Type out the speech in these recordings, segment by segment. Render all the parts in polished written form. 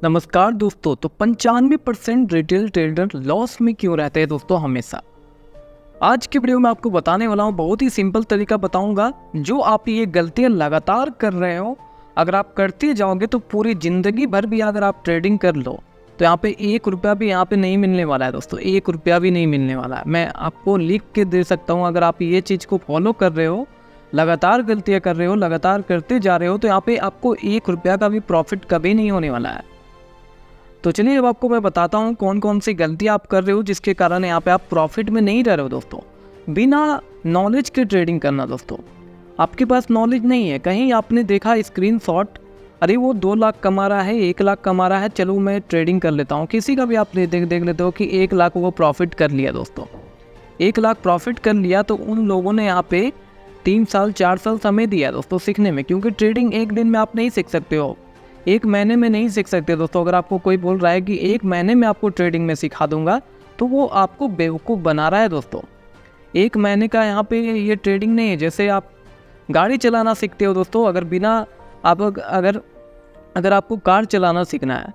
नमस्कार दोस्तों। तो 95% रिटेल ट्रेडर लॉस में क्यों रहते हैं दोस्तों हमेशा। आज की वीडियो में आपको बताने वाला हूँ, बहुत ही सिंपल तरीका बताऊंगा। जो आप ये गलतियाँ लगातार कर रहे हो, अगर आप करते जाओगे तो पूरी ज़िंदगी भर भी अगर आप ट्रेडिंग कर लो तो यहाँ पे 1 रुपया भी यहाँ पे नहीं मिलने वाला है दोस्तों। 1 रुपया भी नहीं मिलने वाला है। मैं आपको लिख के दे सकता हूँ। अगर आप ये चीज़ को फॉलो कर रहे हो, लगातार गलतियाँ कर रहे हो, लगातार करते जा रहे हो, तो यहाँ पे आपको 1 रुपया का भी प्रॉफिट कभी नहीं होने वाला है। तो चलिए अब आपको मैं बताता हूँ कौन कौन सी गलतियाँ आप कर रहे हो जिसके कारण यहाँ पे आप प्रॉफिट में नहीं रह रहे हो दोस्तों। बिना नॉलेज के ट्रेडिंग करना दोस्तों। आपके पास नॉलेज नहीं है, कहीं आपने देखा स्क्रीनशॉट, अरे वो 2 लाख कमा रहा है, 1 लाख कमा रहा है, चलो मैं ट्रेडिंग कर लेता हूँ। किसी का भी आप देख लेते हो कि 1 लाख वो प्रॉफिट कर लिया दोस्तों। 1 लाख प्रॉफिट कर लिया तो उन लोगों ने यहाँ पे 3 साल 4 साल समय दिया दोस्तों सीखने में, क्योंकि ट्रेडिंग एक दिन में आप नहीं सीख सकते हो, 1 महीने में नहीं सीख सकते दोस्तों। अगर आपको कोई बोल रहा है कि 1 महीने में आपको ट्रेडिंग में सिखा दूंगा तो वो आपको बेवकूफ़ बना रहा है दोस्तों। 1 महीने का यहाँ पे ये ट्रेडिंग नहीं है। जैसे आप गाड़ी चलाना सीखते हो दोस्तों, अगर बिना आप अगर आपको कार चलाना सीखना है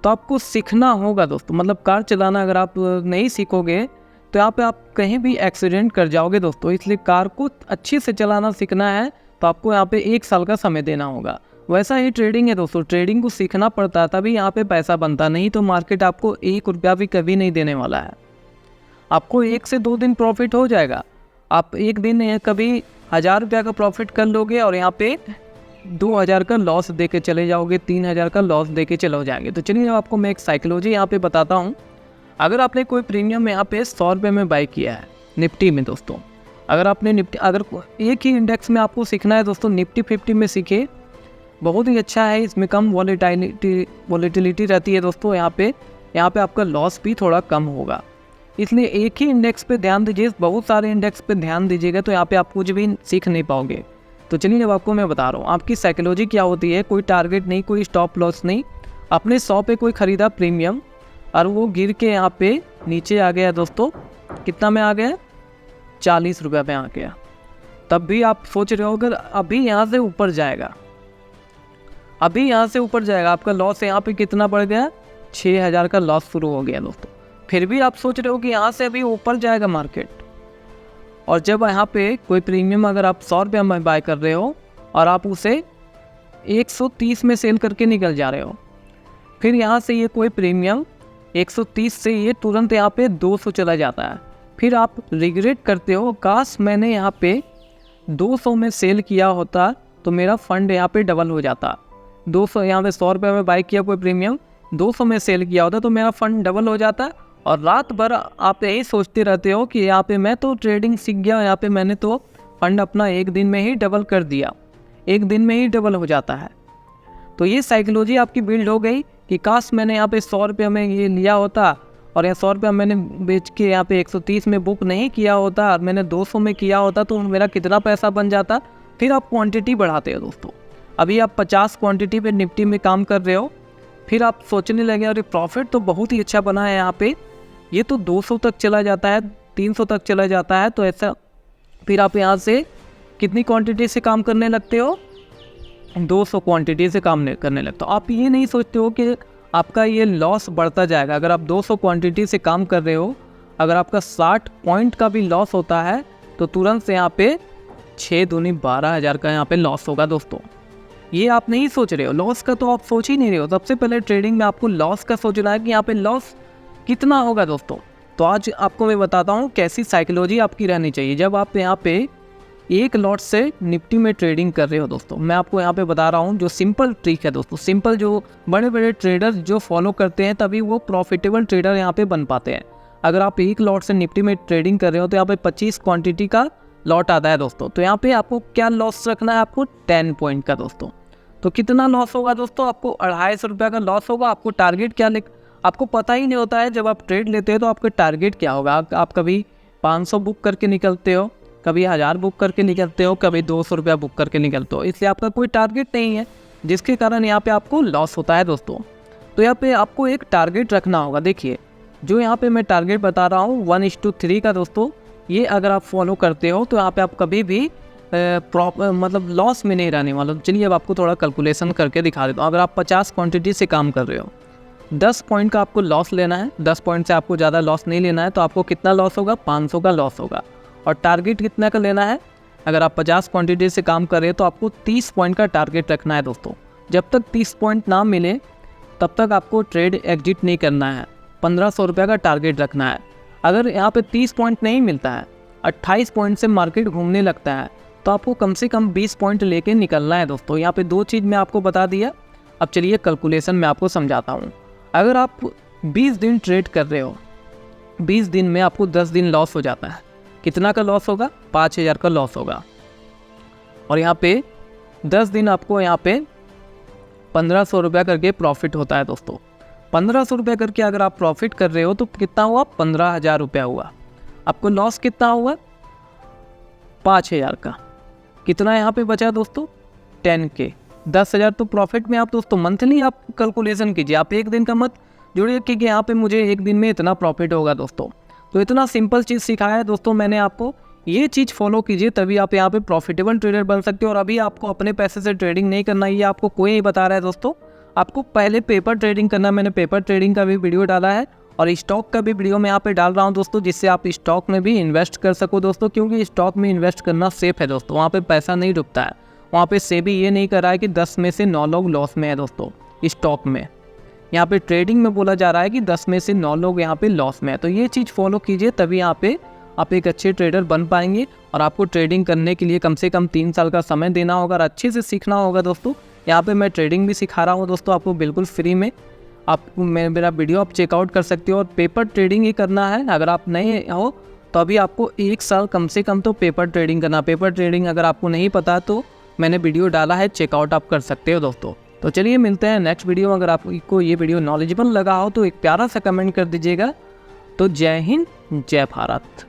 तो आपको सीखना होगा दोस्तों। मतलब कार चलाना अगर आप नहीं सीखोगे तो यहाँ पे आप कहीं भी एक्सीडेंट कर जाओगे दोस्तों। इसलिए कार को अच्छे से चलाना सीखना है तो आपको यहाँ पे 1 साल का समय देना होगा। वैसा ही ट्रेडिंग है दोस्तों। ट्रेडिंग को सीखना पड़ता है तभी यहाँ पे पैसा बनता, नहीं तो मार्केट आपको 1 रुपया भी कभी नहीं देने वाला है। आपको 1 से 2 दिन प्रॉफिट हो जाएगा। आप एक दिन कभी 1000 रुपया का प्रॉफिट कर लोगे और यहाँ पे 2000 का लॉस दे के चले जाओगे, 3000 का लॉस दे के चले जाएंगे। तो चलिए आपको मैं एक साइकोलॉजी यहाँ पे बताता हूँ। अगर आपने कोई प्रीमियम यहाँ पे 100 रुपये में बाई किया है निफ्टी में दोस्तों, अगर आपने अगर एक ही इंडेक्स में आपको सीखना है दोस्तों, निफ्टी 50 में सीखे, बहुत ही अच्छा है। इसमें कम वॉलेटिलिटी रहती है दोस्तों। यहाँ पे आपका लॉस भी थोड़ा कम होगा। इसलिए एक ही इंडेक्स पे ध्यान दीजिए, बहुत सारे इंडेक्स पे ध्यान दीजिएगा तो यहाँ पे आप कुछ भी सीख नहीं पाओगे। तो चलिए अब आपको मैं बता रहा हूँ आपकी साइकोलॉजी क्या होती है। कोई टारगेट नहीं, कोई स्टॉप लॉस नहीं। अपने 100 पे कोई ख़रीदा प्रीमियम और वो गिर के यहाँ पे नीचे आ गया दोस्तों। कितना में आ गया? 40 रुपये में आ गया। तब भी आप सोच रहे हो अगर अभी यहाँ से ऊपर जाएगा, अभी यहाँ से ऊपर जाएगा, आपका लॉस यहाँ पे कितना बढ़ गया? 6000 का लॉस शुरू हो गया दोस्तों। फिर भी आप सोच रहे हो कि यहाँ से अभी ऊपर जाएगा मार्केट। और जब यहाँ पे कोई प्रीमियम अगर आप 100 रुपये में बाय कर रहे हो और आप उसे 130 में सेल करके निकल जा रहे हो, फिर यहाँ से ये कोई प्रीमियम 130 से ये तुरंत यहाँ पे 200 चला जाता है। फिर आप रिग्रेट करते हो, काश मैंने यहाँ पे 200 में सेल किया होता तो मेरा फंड यहाँ पे डबल हो जाता। 200 यहाँ पे 100 रुपये में बाई किया कोई प्रीमियम, 200 में सेल किया होता तो मेरा फंड डबल हो जाता। और रात भर आप यही सोचते रहते हो कि यहाँ पे मैं तो ट्रेडिंग सीख गया, यहाँ पे मैंने तो फंड अपना 1 दिन में ही डबल कर दिया, 1 दिन में ही डबल हो जाता है। तो ये साइकोलॉजी आपकी बिल्ड हो गई कि काश मैंने यहाँ पे 100 रुपये में ये लिया होता और यहाँ 100 रुपया मैंने बेच के यहाँ पे 130 में बुक नहीं किया होता और मैंने 200 में किया होता तो मेरा कितना पैसा बन जाता। फिर आप क्वांटिटी बढ़ाते हो दोस्तों। अभी आप 50 क्वांटिटी पे निफ्टी में काम कर रहे हो, फिर आप सोचने लगे अरे प्रॉफिट तो बहुत ही अच्छा बना है यहाँ पे, ये तो 200 तक चला जाता है, 300 तक चला जाता है। तो ऐसा फिर आप यहाँ से कितनी क्वांटिटी से काम करने लगते हो? 200 क्वांटिटी से काम करने लगते हो। आप ये नहीं सोचते हो कि आपका ये लॉस बढ़ता जाएगा। अगर आप 200 क्वांटिटी से काम कर रहे हो, अगर आपका 60 पॉइंट का भी लॉस होता है तो तुरंत से यहाँ पे 6 दूनी 12,000 का यहाँ पे लॉस होगा दोस्तों। ये आप नहीं सोच रहे हो, लॉस का तो आप सोच ही नहीं रहे हो। सबसे पहले ट्रेडिंग में आपको लॉस का सोचना है कि यहाँ पे लॉस कितना होगा दोस्तों। तो आज आपको मैं बताता हूँ कैसी साइकोलॉजी आपकी रहनी चाहिए जब आप यहाँ पे 1 लॉट से निफ्टी में ट्रेडिंग कर रहे हो दोस्तों। मैं आपको यहाँ पे बता रहा हूँ जो सिंपल ट्रिक है दोस्तों, सिंपल जो बड़े बड़े ट्रेडर जो फॉलो करते हैं तभी वो प्रॉफिटेबल ट्रेडर यहाँ पे बन पाते हैं। अगर आप 1 लॉट से निफ्टी में ट्रेडिंग कर रहे हो तो यहाँ पे 25 क्वांटिटी का लॉट आता है दोस्तों। तो यहाँ पे आपको क्या लॉस रखना है? आपको 10 पॉइंट का दोस्तों। तो कितना लॉस होगा दोस्तों? आपको 250 रुपये का लॉस होगा। आपको टारगेट क्या आपको पता ही नहीं होता है। जब आप ट्रेड लेते हो तो आपका टारगेट क्या होगा? आप कभी 500 बुक करके निकलते हो, कभी 1000 बुक करके निकलते हो, कभी 200 रुपया बुक करके निकलते हो। इसलिए आपका कोई टारगेट नहीं है, जिसके कारण यहाँ पे आपको लॉस होता है दोस्तों। तो यहाँ पे आपको एक टारगेट रखना होगा। देखिए जो यहाँ पे मैं टारगेट बता रहा हूँ 1:3 का दोस्तों, ये अगर आप फॉलो करते हो तो यहाँ पे आप कभी भी मतलब लॉस में नहीं रहने वाला। चलिए अब आपको थोड़ा कैलकुलेशन करके दिखा देता हूँ। अगर आप 50 क्वांटिटी से काम कर रहे हो, 10 पॉइंट का आपको लॉस लेना है, 10 पॉइंट से आपको ज़्यादा लॉस नहीं लेना है, तो आपको कितना लॉस होगा, 500 का लॉस होगा। और टारगेट कितना का लेना है, अगर आप 50 क्वांटिटी से काम कर रहे हो तो आपको 30 पॉइंट का टारगेट रखना है दोस्तों। जब तक 30 पॉइंट ना मिले तब तक आपको ट्रेड एग्जिट नहीं करना है, 1500 रुपये का टारगेट रखना है। अगर यहाँ पे 30 पॉइंट नहीं मिलता है, 28 पॉइंट से मार्केट घूमने लगता है, तो आपको कम से कम 20 पॉइंट लेके निकलना है दोस्तों। यहाँ पे 2 चीज़ मैं आपको बता दिया। अब चलिए कैलकुलेशन मैं आपको समझाता हूँ। अगर आप 20 दिन ट्रेड कर रहे हो, 20 दिन में आपको 10 दिन लॉस हो जाता है। कितना का लॉस होगा, 5000 का लॉस होगा। और यहाँ पे 10 दिन आपको यहाँ पे 1500 रुपया करके प्रॉफिट होता है दोस्तों। 1500 रुपया करके अगर आप प्रॉफिट कर रहे हो तो कितना हुआ, 15,000 रुपया हुआ। आपको लॉस कितना हुआ, 5000 का। कितना यहाँ पे बचा दोस्तों, 10K। 10,000 तो प्रॉफिट में आप दोस्तों मंथली आप कैलकुलेशन कीजिए। आप एक दिन का मत जुड़िए कि यहाँ पे मुझे एक दिन में इतना प्रॉफिट होगा दोस्तों। तो इतना सिंपल चीज़ सिखाया है दोस्तों मैंने आपको, ये चीज़ फॉलो कीजिए तभी आप यहाँ पे प्रॉफिटेबल ट्रेडर बन सकते हो। और अभी आपको अपने पैसे से ट्रेडिंग नहीं करना, ये आपको कोई नहीं बता रहा है दोस्तों। आपको पहले पेपर ट्रेडिंग करना, मैंने पेपर ट्रेडिंग का भी वीडियो डाला है और स्टॉक का भी वीडियो मैं यहाँ पे डाल रहा हूँ दोस्तों, जिससे आप स्टॉक में भी इन्वेस्ट कर सको दोस्तों। क्योंकि स्टॉक में इन्वेस्ट करना सेफ है दोस्तों, वहाँ पे पैसा नहीं डूबता है। वहाँ पे सेबी ये नहीं कर रहा है कि 10 में से 9 लोग लॉस में है दोस्तों। स्टॉक में यहाँ पे ट्रेडिंग में बोला जा रहा है कि 10 में से 9 लोग यहाँ पे लॉस में है। तो ये चीज़ फॉलो कीजिए तभी यहाँ पे आप एक अच्छे ट्रेडर बन पाएंगे। और आपको ट्रेडिंग करने के लिए कम से कम 3 साल का समय देना होगा और अच्छे से सीखना होगा दोस्तों। यहाँ पे मैं ट्रेडिंग भी सिखा रहा हूँ दोस्तों आपको बिल्कुल फ्री में। आप मेरा वीडियो आप चेकआउट कर सकते हो। और पेपर ट्रेडिंग ही करना है, अगर आप नहीं हो तो अभी आपको 1 साल कम से कम तो पेपर ट्रेडिंग करना। पेपर ट्रेडिंग अगर आपको नहीं पता तो मैंने वीडियो डाला है, चेकआउट आप कर सकते हो दोस्तों। तो चलिए मिलते हैं नेक्स्ट वीडियो। अगर आपको ये वीडियो नॉलेजेबल लगा हो तो एक प्यारा सा कमेंट कर दीजिएगा। तो जय हिंद, जय भारत।